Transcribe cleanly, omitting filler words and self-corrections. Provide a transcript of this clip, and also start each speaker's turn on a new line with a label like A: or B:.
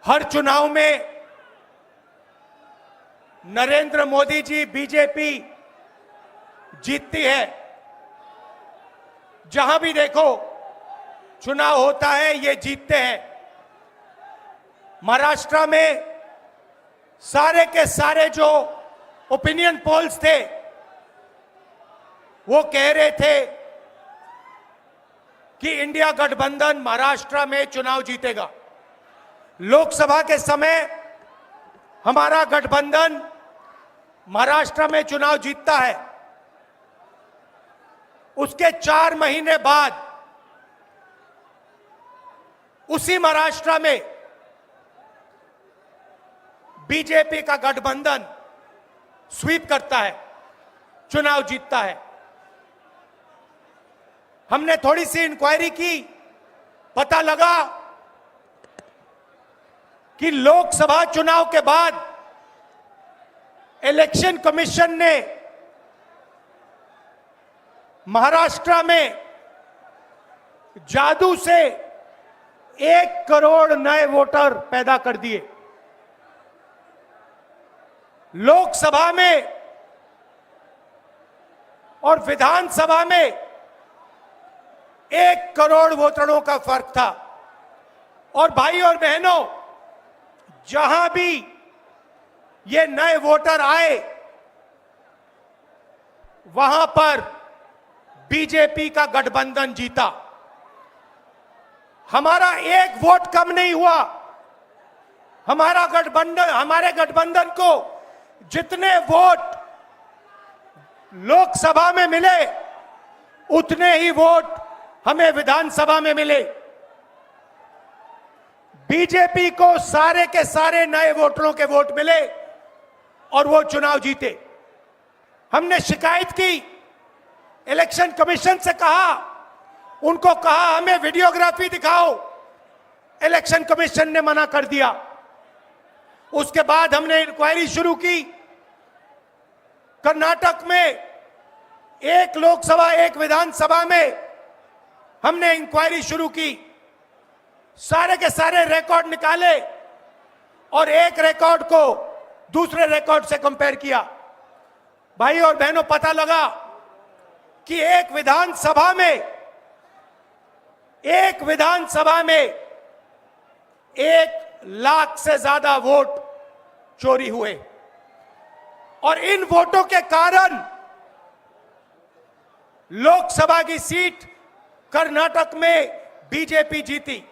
A: हर चुनाव में नरेंद्र मोदी जी बीजेपी जीतती है। जहां भी देखो चुनाव होता है ये जीतते हैं। महाराष्ट्र में सारे के सारे जो ओपिनियन पोल्स थे वो कह रहे थे कि इंडिया गठबंधन महाराष्ट्र में चुनाव जीतेगा। लोकसभा के समय हमारा गठबंधन महाराष्ट्र में चुनाव जीतता है। उसके 4 महीने बाद उसी महाराष्ट्र में बीजेपी का गठबंधन स्वीप करता है, चुनाव जीतता है। हमने थोड़ी सी इंक्वायरी की, पता लगा कि लोकसभा चुनाव के बाद इलेक्शन कमीशन ने महाराष्ट्र में जादू से 1 करोड़ नए वोटर पैदा कर दिए। लोकसभा में और विधानसभा में 1 करोड़ वोटरों का फर्क था। और भाई और बहनों, जहां भी ये नए वोटर आए वहां पर बीजेपी का गठबंधन जीता। हमारा 1 वोट कम नहीं हुआ। हमारे गठबंधन को जितने वोट लोकसभा में मिले उतने ही वोट हमें विधानसभा में मिले। बीजेपी को सारे के सारे नए वोटरों के वोट मिले और वो चुनाव जीते। हमने शिकायत की, इलेक्शन कमीशन से कहा, उनको कहा हमें वीडियोग्राफी दिखाओ। इलेक्शन कमीशन ने मना कर दिया। उसके बाद हमने इंक्वायरी शुरू की। कर्नाटक में 1 लोकसभा 1 विधानसभा में हमने इंक्वायरी शुरू की। सारे के सारे रिकॉर्ड निकाले और एक रिकॉर्ड को दूसरे रिकॉर्ड से कंपेयर किया। भाई और बहनों, पता लगा कि एक विधानसभा में 1 लाख से ज्यादा वोट चोरी हुए और इन वोटों के कारण लोकसभा की सीट कर्नाटक में बीजेपी जीती।